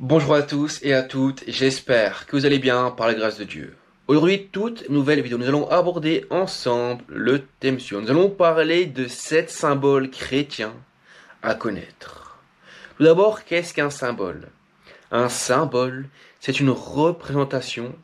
Bonjour à tous et à toutes, j'espère que vous allez bien par la grâce de Dieu. Aujourd'hui, toute nouvelle vidéo, nous allons aborder ensemble le thème suivant. Nous allons parler de 7 symboles chrétiens à connaître. Tout d'abord, qu'est-ce qu'un symbole? Un symbole, c'est une représentation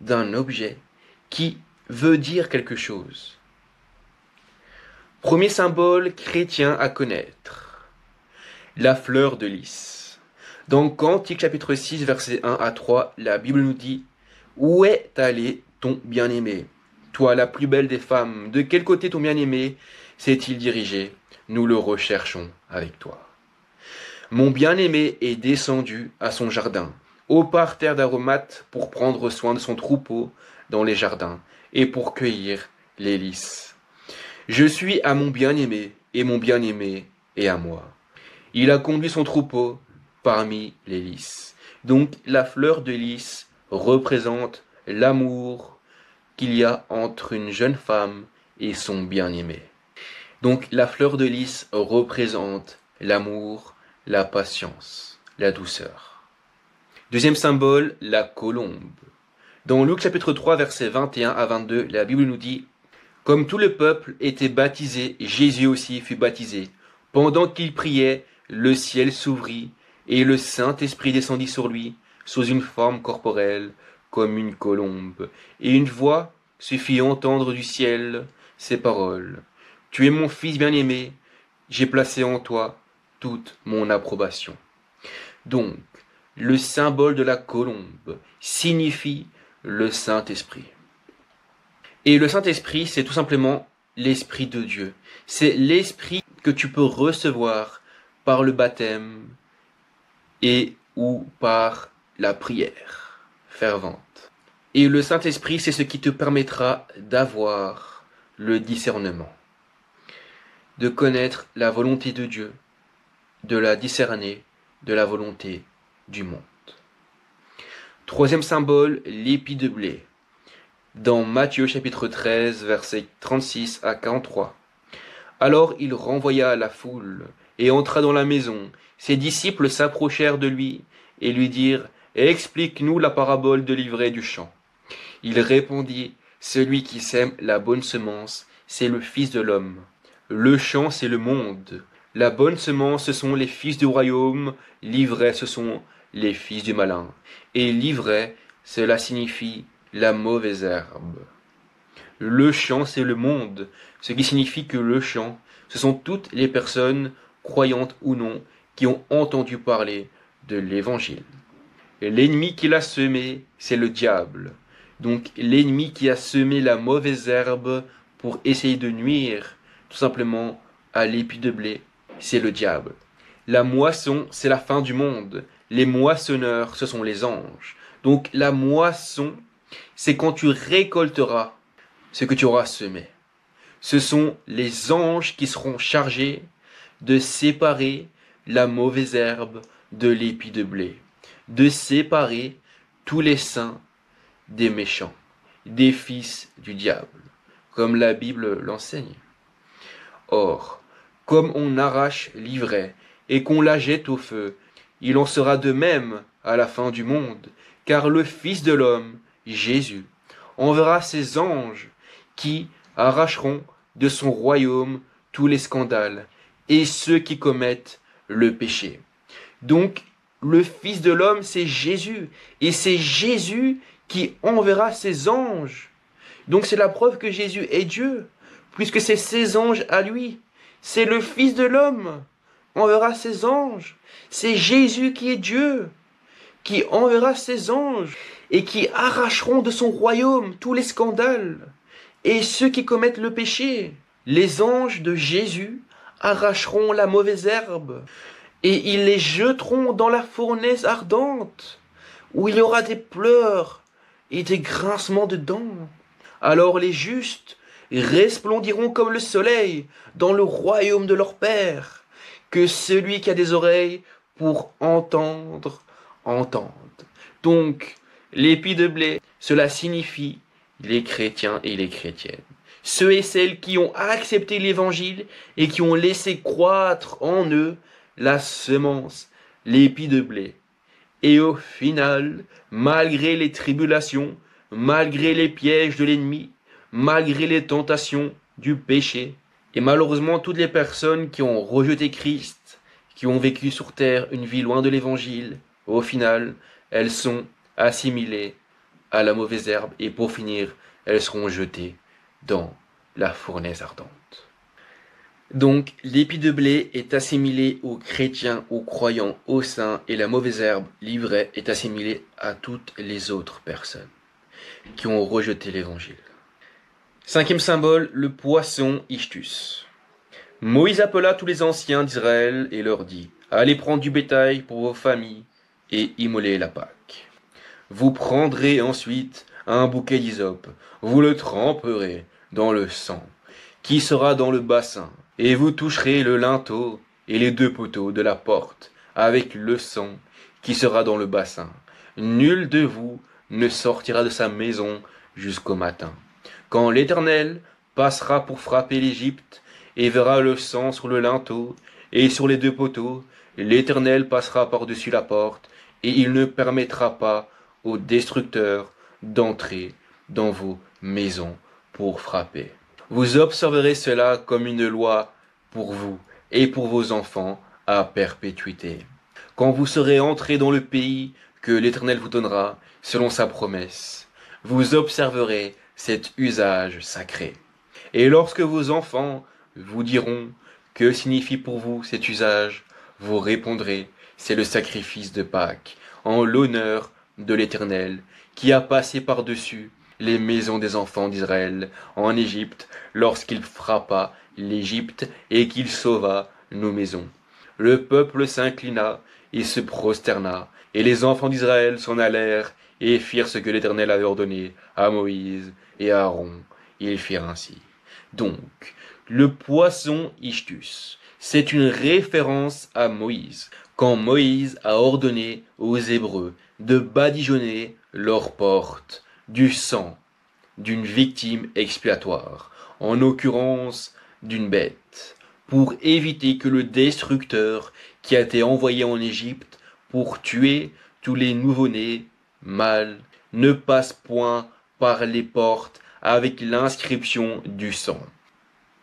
d'un objet qui veut dire quelque chose. Premier symbole chrétien à connaître, la fleur de lys. Dans Cantique chapitre 6, versets 1 à 3, la Bible nous dit: Où est allé ton bien-aimé? Toi, la plus belle des femmes, de quel côté ton bien-aimé s'est-il dirigé? Nous le recherchons avec toi. Mon bien-aimé est descendu à son jardin, au parterre d'aromates, pour prendre soin de son troupeau dans les jardins, et pour cueillir les lys. Je suis à mon bien-aimé, et mon bien-aimé est à moi. Il a conduit son troupeau parmi les lys. Donc la fleur de lys représente l'amour qu'il y a entre une jeune femme et son bien-aimé. Donc la fleur de lys représente l'amour, la patience, la douceur. Deuxième symbole, la colombe. Dans Luc chapitre 3, versets 21 à 22, la Bible nous dit: Comme tout le peuple était baptisé, Jésus aussi fut baptisé. Pendant qu'il priait, le ciel s'ouvrit, et le Saint-Esprit descendit sur lui, sous une forme corporelle, comme une colombe. Et une voix se fit entendre du ciel ces paroles: Tu es mon Fils bien-aimé, j'ai placé en toi toute mon approbation. Donc, le symbole de la colombe signifie le Saint-Esprit. Et le Saint-Esprit, c'est tout simplement l'Esprit de Dieu. C'est l'Esprit que tu peux recevoir par le baptême et ou par la prière fervente. Et le Saint-Esprit, c'est ce qui te permettra d'avoir le discernement, de connaître la volonté de Dieu, de la discerner de la volonté du monde. Troisième symbole, l'épi de blé. Dans Matthieu chapitre 13, versets 36 à 43. Alors il renvoya la foule et entra dans la maison. Ses disciples s'approchèrent de lui et lui dirent: Explique-nous la parabole de l'ivraie du champ. Il répondit: Celui qui sème la bonne semence, c'est le Fils de l'homme. Le champ, c'est le monde. La bonne semence, ce sont les fils du royaume. L'ivraie, ce sont les fils du malin. Et l'ivraie, cela signifie la mauvaise herbe. Le champ, c'est le monde, ce qui signifie que le champ, ce sont toutes les personnes, croyantes ou non, qui ont entendu parler de l'Évangile. Et l'ennemi qui l'a semé, c'est le diable. Donc l'ennemi qui a semé la mauvaise herbe pour essayer de nuire tout simplement à l'épi de blé, c'est le diable. La moisson, c'est la fin du monde. Les moissonneurs, ce sont les anges. Donc la moisson, c'est quand tu récolteras ce que tu auras semé. Ce sont les anges qui seront chargés de séparer la mauvaise herbe de l'épi de blé, de séparer tous les saints des méchants, des fils du diable, comme la Bible l'enseigne. Or, comme on arrache l'ivraie et qu'on la jette au feu, il en sera de même à la fin du monde, car le Fils de l'homme, Jésus, enverra ses anges qui arracheront de son royaume tous les scandales et ceux qui commettent le péché. Donc, le Fils de l'homme, c'est Jésus, et c'est Jésus qui enverra ses anges. Donc c'est la preuve que Jésus est Dieu, puisque c'est ses anges à lui. C'est le Fils de l'homme enverra ses anges. C'est Jésus qui est Dieu, qui enverra ses anges et qui arracheront de son royaume tous les scandales et ceux qui commettent le péché. Les anges de Jésus arracheront la mauvaise herbe et ils les jeteront dans la fournaise ardente, où il y aura des pleurs et des grincements de dents. Alors les justes resplendiront comme le soleil dans le royaume de leur Père. Que celui qui a des oreilles pour entendre, entende. Donc, l'épi de blé, cela signifie les chrétiens et les chrétiennes. Ceux et celles qui ont accepté l'évangile et qui ont laissé croître en eux la semence, l'épi de blé. Et au final, malgré les tribulations, malgré les pièges de l'ennemi, malgré les tentations du péché, et malheureusement toutes les personnes qui ont rejeté Christ, qui ont vécu sur terre une vie loin de l'évangile, au final, elles sont assimilées à la mauvaise herbe et pour finir, elles seront jetées dans la fournaise ardente. Donc, l'épi de blé est assimilé aux chrétiens, aux croyants, aux saints, et la mauvaise herbe, l'ivraie, est assimilée à toutes les autres personnes qui ont rejeté l'évangile. Cinquième symbole, le poisson Ichthus. Moïse appela tous les anciens d'Israël et leur dit, allez prendre du bétail pour vos familles et immoler la Pâque. Vous prendrez ensuite un bouquet d'hysope, vous le tremperez dans le sang, qui sera dans le bassin, et vous toucherez le linteau et les 2 poteaux de la porte avec le sang qui sera dans le bassin. Nul de vous ne sortira de sa maison jusqu'au matin. Quand l'Éternel passera pour frapper l'Égypte et verra le sang sur le linteau et sur les 2 poteaux, l'Éternel passera par-dessus la porte et il ne permettra pas aux destructeurs d'entrer dans vos maisons pour frapper. Vous observerez cela comme une loi pour vous et pour vos enfants à perpétuité. Quand vous serez entrés dans le pays que l'Éternel vous donnera, selon sa promesse, vous observerez cet usage sacré. Et lorsque vos enfants vous diront que signifie pour vous cet usage, vous répondrez, c'est le sacrifice de Pâques, en l'honneur de l'Éternel, qui a passé par-dessus les maisons des enfants d'Israël en Égypte, lorsqu'il frappa l'Égypte et qu'il sauva nos maisons. Le peuple s'inclina et se prosterna, et les enfants d'Israël s'en allèrent et firent ce que l'Éternel avait ordonné à Moïse et à Aaron. Ils firent ainsi. Donc, le poisson Ichthus, c'est une référence à Moïse, quand Moïse a ordonné aux Hébreux de badigeonner leurs portes du sang d'une victime expiatoire, en l'occurrence d'une bête, pour éviter que le destructeur qui a été envoyé en Égypte pour tuer tous les nouveau-nés mâles ne passe point par les portes avec l'inscription du sang.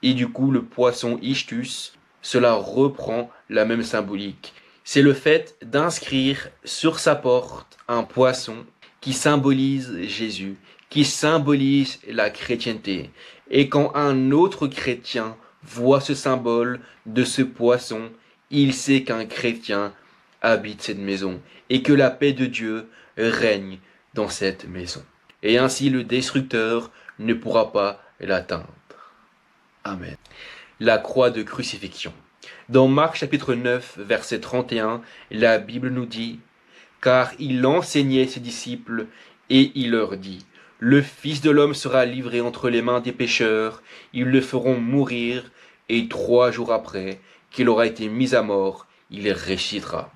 Et du coup, le poisson Ichthus, cela reprend la même symbolique. C'est le fait d'inscrire sur sa porte un poisson qui symbolise Jésus, qui symbolise la chrétienté. Et quand un autre chrétien voit ce symbole de ce poisson, il sait qu'un chrétien habite cette maison et que la paix de Dieu règne dans cette maison. Et ainsi le destructeur ne pourra pas l'atteindre. Amen. La croix de crucifixion. Dans Marc chapitre 9, verset 31, la Bible nous dit « Car il enseignait ses disciples et il leur dit « Le Fils de l'homme sera livré entre les mains des pécheurs, ils le feront mourir, et 3 jours après qu'il aura été mis à mort, il ressuscitera. »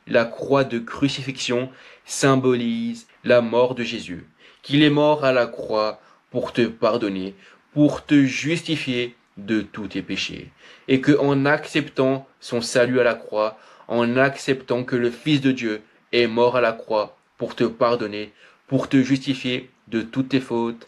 La croix de crucifixion symbolise la mort de Jésus, qu'il est mort à la croix pour te pardonner, pour te justifier de tous tes péchés, et que en acceptant son salut à la croix, en acceptant que le Fils de Dieu est mort à la croix pour te pardonner, pour te justifier de toutes tes fautes,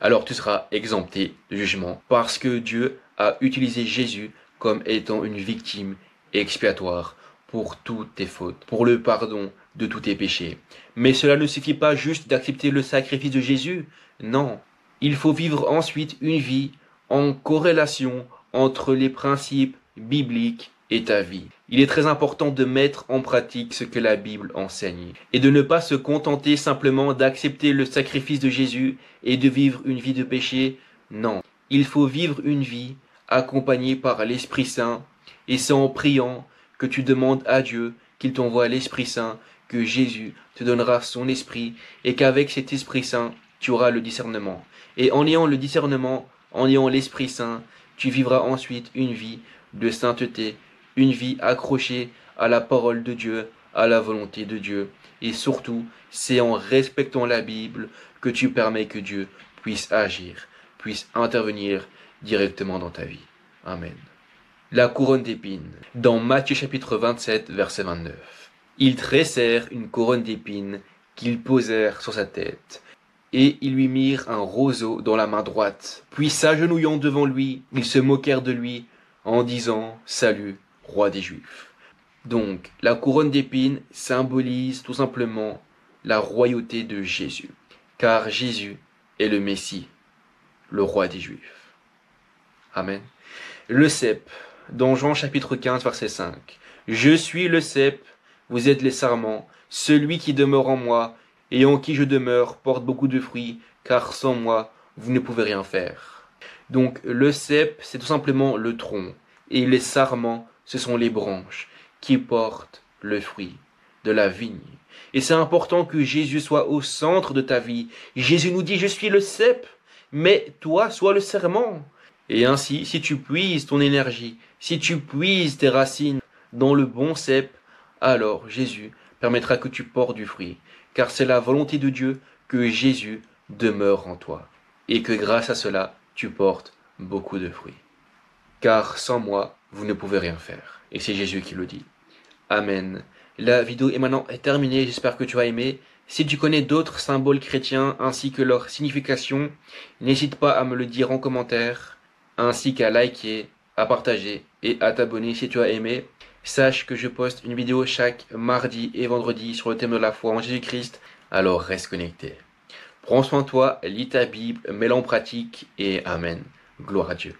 alors tu seras exempté de jugement, parce que Dieu a utilisé Jésus comme étant une victime expiatoire pour toutes tes fautes, pour le pardon de tous tes péchés. Mais cela ne suffit pas juste d'accepter le sacrifice de Jésus, non. Il faut vivre ensuite une vie en corrélation entre les principes bibliques et ta vie. Il est très important de mettre en pratique ce que la Bible enseigne et de ne pas se contenter simplement d'accepter le sacrifice de Jésus et de vivre une vie de péché. Non, il faut vivre une vie accompagnée par l'Esprit Saint et c'est en priant que tu demandes à Dieu qu'il t'envoie l'Esprit Saint, que Jésus te donnera son Esprit et qu'avec cet Esprit Saint, tu auras le discernement. Et en ayant le discernement, en ayant l'Esprit Saint, tu vivras ensuite une vie de sainteté, une vie accrochée à la parole de Dieu, à la volonté de Dieu. Et surtout, c'est en respectant la Bible que tu permets que Dieu puisse agir, puisse intervenir directement dans ta vie. Amen. La couronne d'épines, dans Matthieu chapitre 27, verset 29. Ils tressèrent une couronne d'épines qu'ils posèrent sur sa tête, et ils lui mirent un roseau dans la main droite. Puis s'agenouillant devant lui, ils se moquèrent de lui en disant « Salut, roi des Juifs ». Donc, la couronne d'épines symbolise tout simplement la royauté de Jésus, car Jésus est le Messie, le roi des Juifs. Amen. Le cep, dans Jean chapitre 15, verset 5. « Je suis le cep, vous êtes les sarments, celui qui demeure en moi, et en qui je demeure porte beaucoup de fruits, car sans moi, vous ne pouvez rien faire. » Donc, le cep, c'est tout simplement le tronc, et les sarments, ce sont les branches qui portent le fruit de la vigne. Et c'est important que Jésus soit au centre de ta vie. Jésus nous dit, je suis le cep, mais toi, sois le serment. Et ainsi, si tu puises ton énergie, si tu puises tes racines dans le bon cep, alors Jésus permettra que tu portes du fruit, car c'est la volonté de Dieu que Jésus demeure en toi, et que grâce à cela, tu portes beaucoup de fruits. Car sans moi, vous ne pouvez rien faire. Et c'est Jésus qui le dit. Amen. La vidéo est maintenant terminée, j'espère que tu as aimé. Si tu connais d'autres symboles chrétiens ainsi que leur signification, n'hésite pas à me le dire en commentaire, ainsi qu'à liker, à partager et à t'abonner si tu as aimé. Sache que je poste une vidéo chaque mardi et vendredi sur le thème de la foi en Jésus-Christ, alors reste connecté. Prends soin de toi, lis ta Bible, mets-la en pratique et Amen. Gloire à Dieu.